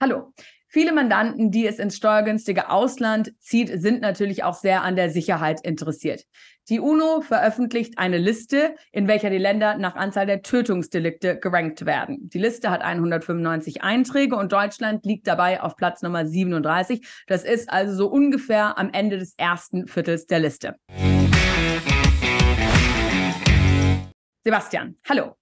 Hallo. Viele Mandanten, die es ins steuergünstige Ausland zieht, sind natürlich auch sehr an der Sicherheit interessiert. Die UNO veröffentlicht eine Liste, in welcher die Länder nach Anzahl der Tötungsdelikte gerankt werden. Die Liste hat 195 Einträge und Deutschland liegt dabei auf Platz Nummer 37. Das ist also so ungefähr am Ende des ersten Viertels der Liste. Sebastian, hallo.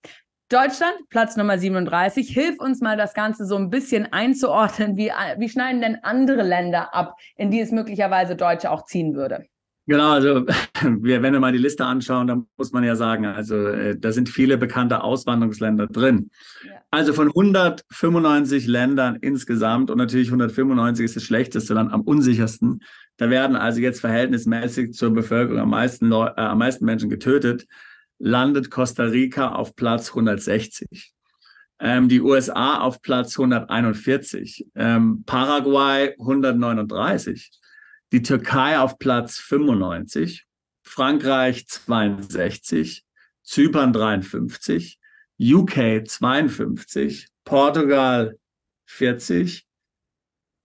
Deutschland, Platz Nummer 37. Hilf uns mal, das Ganze so ein bisschen einzuordnen. Wie schneiden denn andere Länder ab, in die es möglicherweise Deutsche auch ziehen würde? Genau, also wenn wir mal die Liste anschauen, dann muss man ja sagen, also da sind viele bekannte Auswanderungsländer drin. Ja. Also von 195 Ländern insgesamt und natürlich 195 ist das schlechteste Land, am unsichersten. Da werden also jetzt verhältnismäßig zur Bevölkerung am meisten Menschen getötet. Landet Costa Rica auf Platz 160, die USA auf Platz 141, Paraguay 139, die Türkei auf Platz 95, Frankreich 62, Zypern 53, UK 52, Portugal 40,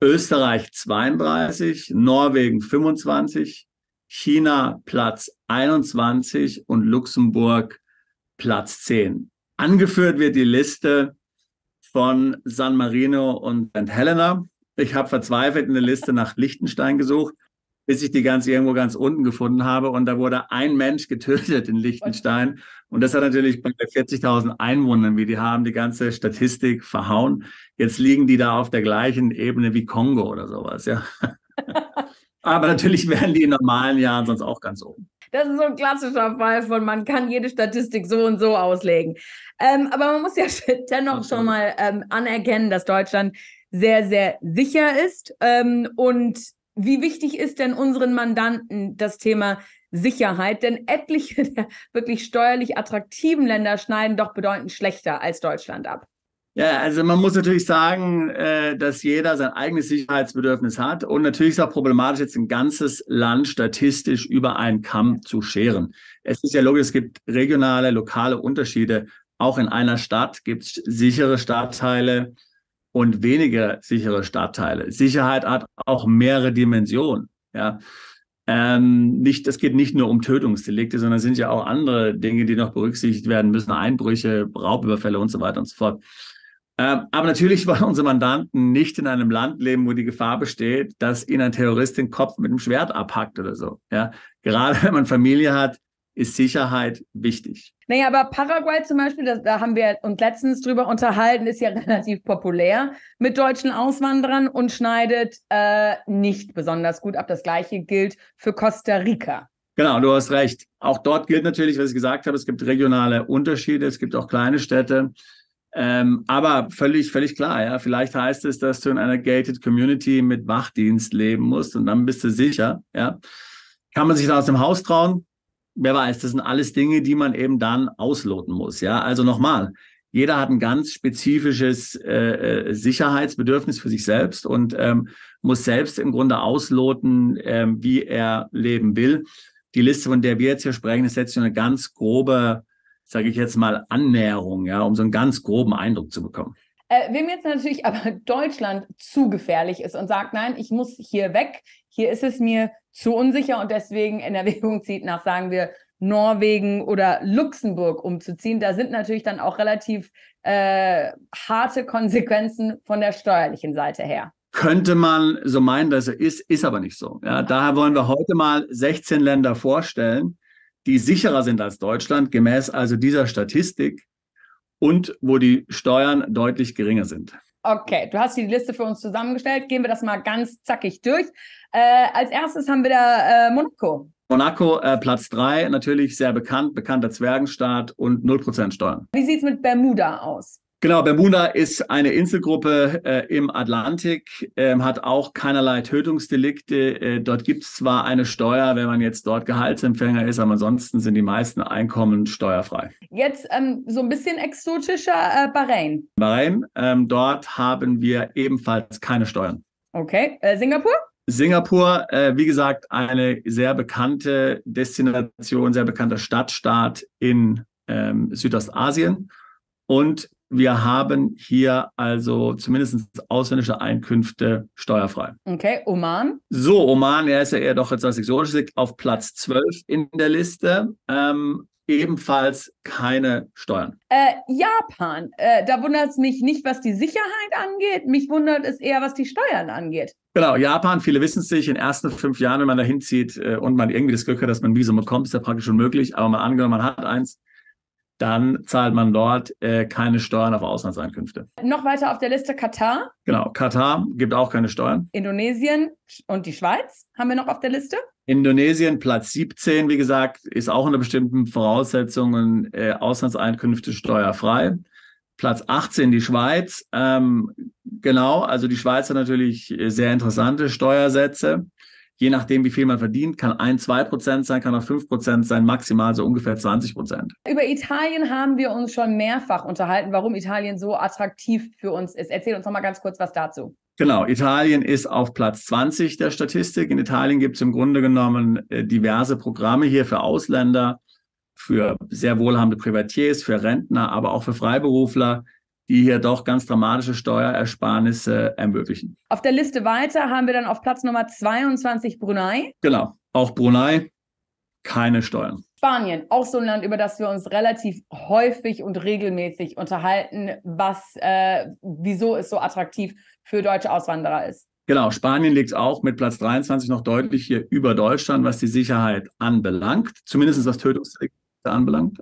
Österreich 32, Norwegen 25, China Platz 21 und Luxemburg Platz 10. Angeführt wird die Liste von San Marino und St. Helena. Ich habe verzweifelt in der Liste nach Liechtenstein gesucht, bis ich die irgendwo ganz unten gefunden habe. Und da wurde ein Mensch getötet in Liechtenstein. Und das hat natürlich bei 40.000 Einwohnern, wie die haben, die ganze Statistik verhauen. Jetzt liegen die da auf der gleichen Ebene wie Kongo oder sowas, ja. Aber natürlich wären die in normalen Jahren sonst auch ganz oben. Das ist so ein klassischer Fall von, man kann jede Statistik so und so auslegen. Aber man muss ja dennoch schon mal anerkennen, dass Deutschland sehr, sehr sicher ist. Und wie wichtig ist denn unseren Mandanten das Thema Sicherheit? Denn etliche der wirklich steuerlich attraktiven Länder schneiden doch bedeutend schlechter als Deutschland ab. Ja, also man muss natürlich sagen, dass jeder sein eigenes Sicherheitsbedürfnis hat. Und natürlich ist es auch problematisch, jetzt ein ganzes Land statistisch über einen Kamm zu scheren. Es ist ja logisch, es gibt regionale, lokale Unterschiede. Auch in einer Stadt gibt es sichere Stadtteile und weniger sichere Stadtteile. Sicherheit hat auch mehrere Dimensionen. Ja. Es geht nicht nur um Tötungsdelikte, sondern es sind ja auch andere Dinge, die noch berücksichtigt werden müssen. Einbrüche, Raubüberfälle und so weiter und so fort. Aber natürlich wollen unsere Mandanten nicht in einem Land leben, wo die Gefahr besteht, dass ihnen ein Terrorist den Kopf mit einem Schwert abhackt oder so. Ja? Gerade wenn man Familie hat, ist Sicherheit wichtig. Naja, aber Paraguay zum Beispiel, da haben wir uns letztens drüber unterhalten, ist ja relativ populär mit deutschen Auswanderern und schneidet nicht besonders gut ab. Das Gleiche gilt für Costa Rica. Genau, du hast recht. Auch dort gilt natürlich, was ich gesagt habe, es gibt regionale Unterschiede, es gibt auch kleine Städte. Aber völlig klar, ja. Vielleicht heißt es, dass du in einer gated Community mit Wachdienst leben musst und dann bist du sicher, ja. Kann man sich da aus dem Haus trauen? Wer weiß, das sind alles Dinge, die man eben dann ausloten muss, ja. Also nochmal, jeder hat ein ganz spezifisches Sicherheitsbedürfnis für sich selbst und muss selbst im Grunde ausloten, wie er leben will. Die Liste, von der wir jetzt hier sprechen, ist jetzt eine ganz grobe, sage ich jetzt mal, Annäherung, ja, um so einen ganz groben Eindruck zu bekommen. Wem jetzt natürlich aber Deutschland zu gefährlich ist und sagt, nein, ich muss hier weg, hier ist es mir zu unsicher und deswegen in Erwägung zieht, nach, sagen wir, Norwegen oder Luxemburg umzuziehen, da sind natürlich dann auch relativ harte Konsequenzen von der steuerlichen Seite her. Könnte man so meinen, dass er ist aber nicht so. Ja, daher wollen wir heute mal 16 Länder vorstellen, die sicherer sind als Deutschland, gemäß also dieser Statistik und wo die Steuern deutlich geringer sind. Okay, du hast die Liste für uns zusammengestellt. Gehen wir das mal ganz zackig durch. Als erstes haben wir da Monaco. Monaco, Platz 3, natürlich sehr bekannter Zwergenstaat und 0% Steuern. Wie sieht es mit Bermuda aus? Genau, Bermuda ist eine Inselgruppe im Atlantik, hat auch keinerlei Tötungsdelikte. Dort gibt es zwar eine Steuer, wenn man jetzt dort Gehaltsempfänger ist, aber ansonsten sind die meisten Einkommen steuerfrei. Jetzt so ein bisschen exotischer, Bahrain. Bahrain, dort haben wir ebenfalls keine Steuern. Okay, Singapur? Singapur, wie gesagt, eine sehr bekannte Destination, sehr bekannter Stadtstaat in Südostasien. Und wir haben hier also zumindest ausländische Einkünfte steuerfrei. Okay, Oman? So, Oman, er ist ja eher doch etwas exotisch, liegt auf Platz 12 in der Liste. Ebenfalls keine Steuern. Japan. Da wundert es mich nicht, was die Sicherheit angeht. Mich wundert es eher, was die Steuern angeht. Genau, Japan, viele wissen es sich, in den ersten 5 Jahren, wenn man da hinzieht und man irgendwie das Glück hat, dass man ein Visum bekommt, ist ja praktisch unmöglich. Aber mal angenommen, man hat eins, dann zahlt man dort keine Steuern auf Auslandseinkünfte. Noch weiter auf der Liste Katar. Genau, Katar gibt auch keine Steuern. Indonesien und die Schweiz haben wir noch auf der Liste. Indonesien, Platz 17, wie gesagt, ist auch unter bestimmten Voraussetzungen Auslandseinkünfte steuerfrei. Platz 18 die Schweiz. Genau, also die Schweiz hat natürlich sehr interessante Steuersätze. Je nachdem, wie viel man verdient, kann 1-2% sein, kann auch 5% sein, maximal so ungefähr 20%. Über Italien haben wir uns schon mehrfach unterhalten, warum Italien so attraktiv für uns ist. Erzähl uns noch mal ganz kurz was dazu. Genau, Italien ist auf Platz 20 der Statistik. In Italien gibt es im Grunde genommen diverse Programme hier für Ausländer, für sehr wohlhabende Privatiers, für Rentner, aber auch für Freiberufler, die hier doch ganz dramatische Steuerersparnisse ermöglichen. Auf der Liste weiter haben wir dann auf Platz Nummer 22 Brunei. Genau, auch Brunei, keine Steuern. Spanien, auch so ein Land, über das wir uns relativ häufig und regelmäßig unterhalten, wieso es so attraktiv für deutsche Auswanderer ist. Genau, Spanien liegt auch mit Platz 23 noch deutlich hier über Deutschland, was die Sicherheit anbelangt, zumindest was Tötungsdelikte anbelangt.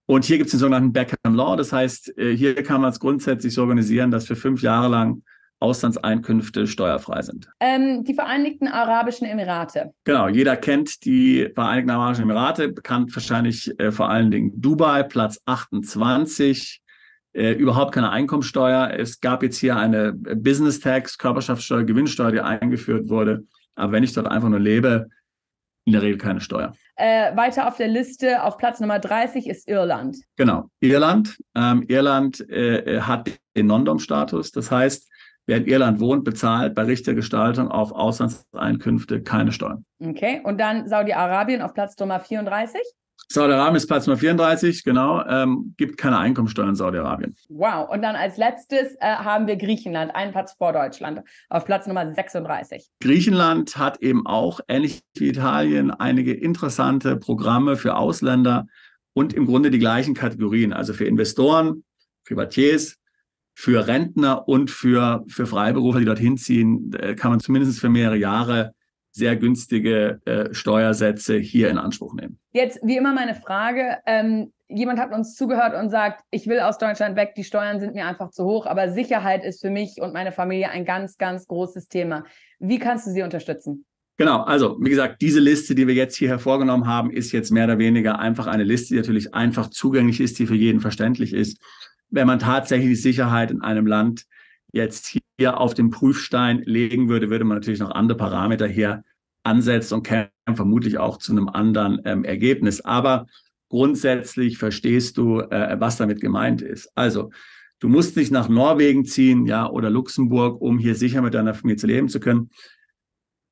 Und hier gibt es den sogenannten Back-Home Law. Das heißt, hier kann man es grundsätzlich so organisieren, dass für 5 Jahre lang Auslandseinkünfte steuerfrei sind. Die Vereinigten Arabischen Emirate. Genau, jeder kennt die Vereinigten Arabischen Emirate, bekannt wahrscheinlich vor allen Dingen Dubai, Platz 28. Überhaupt keine Einkommensteuer. Es gab jetzt hier eine Business Tax, Körperschaftssteuer, Gewinnsteuer, die eingeführt wurde. Aber wenn ich dort einfach nur lebe, in der Regel keine Steuer. Weiter auf der Liste, auf Platz Nummer 30 ist Irland. Genau, Irland. Irland hat den Non-Dom-Status. Das heißt, wer in Irland wohnt, bezahlt bei richtiger Gestaltung auf Auslandseinkünfte keine Steuern. Okay, und dann Saudi-Arabien auf Platz Nummer 34. Saudi-Arabien ist Platz Nummer 34, genau. Gibt keine Einkommensteuer in Saudi-Arabien. Wow, und dann als letztes haben wir Griechenland, einen Platz vor Deutschland, auf Platz Nummer 36. Griechenland hat eben auch, ähnlich wie Italien, einige interessante Programme für Ausländer und im Grunde die gleichen Kategorien, also für Investoren, Privatiers, für Rentner und für Freiberufler, die dorthin ziehen, kann man zumindest für mehrere Jahre sehr günstige Steuersätze hier in Anspruch nehmen. Jetzt, wie immer, meine Frage. Jemand hat uns zugehört und sagt, ich will aus Deutschland weg, die Steuern sind mir einfach zu hoch, aber Sicherheit ist für mich und meine Familie ein ganz, ganz großes Thema. Wie kannst du sie unterstützen? Genau, also wie gesagt, diese Liste, die wir jetzt hier hervorgenommen haben, ist jetzt mehr oder weniger einfach eine Liste, die natürlich einfach zugänglich ist, die für jeden verständlich ist. Wenn man tatsächlich die Sicherheit in einem Land jetzt hier auf den Prüfstein legen würde, würde man natürlich noch andere Parameter hier ansetzen und käme vermutlich auch zu einem anderen Ergebnis. Aber grundsätzlich verstehst du, was damit gemeint ist. Also, du musst nicht nach Norwegen ziehen, ja, oder Luxemburg, um hier sicher mit deiner Familie zu leben zu können.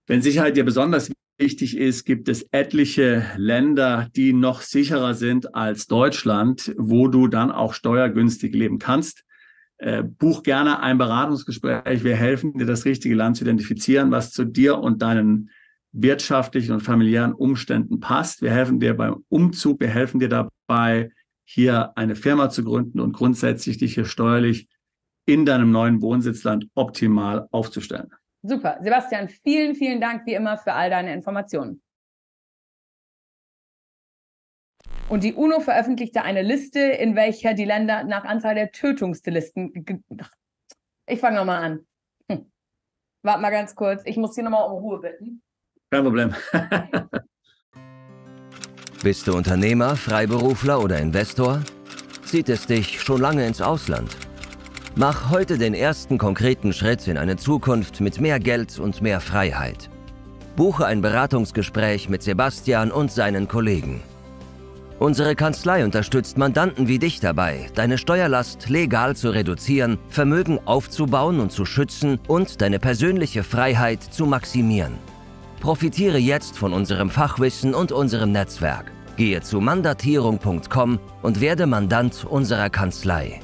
Wenn Sicherheit dir besonders wichtig ist, gibt es etliche Länder, die noch sicherer sind als Deutschland, wo du dann auch steuergünstig leben kannst. Buch gerne ein Beratungsgespräch. Wir helfen dir, das richtige Land zu identifizieren, was zu dir und deinen wirtschaftlichen und familiären Umständen passt. Wir helfen dir beim Umzug. Wir helfen dir dabei, hier eine Firma zu gründen und grundsätzlich dich hier steuerlich in deinem neuen Wohnsitzland optimal aufzustellen. Super. Sebastian, vielen, vielen Dank wie immer für all deine Informationen. Und die UNO veröffentlichte eine Liste, in welcher die Länder nach Anzahl der Tötungsdelikten... Ich fange nochmal an. Warte mal ganz kurz. Ich muss hier nochmal um Ruhe bitten. Kein Problem. Bist du Unternehmer, Freiberufler oder Investor? Zieht es dich schon lange ins Ausland? Mach heute den ersten konkreten Schritt in eine Zukunft mit mehr Geld und mehr Freiheit. Buche ein Beratungsgespräch mit Sebastian und seinen Kollegen. Unsere Kanzlei unterstützt Mandanten wie dich dabei, deine Steuerlast legal zu reduzieren, Vermögen aufzubauen und zu schützen und deine persönliche Freiheit zu maximieren. Profitiere jetzt von unserem Fachwissen und unserem Netzwerk. Gehe zu mandatierung.com und werde Mandant unserer Kanzlei.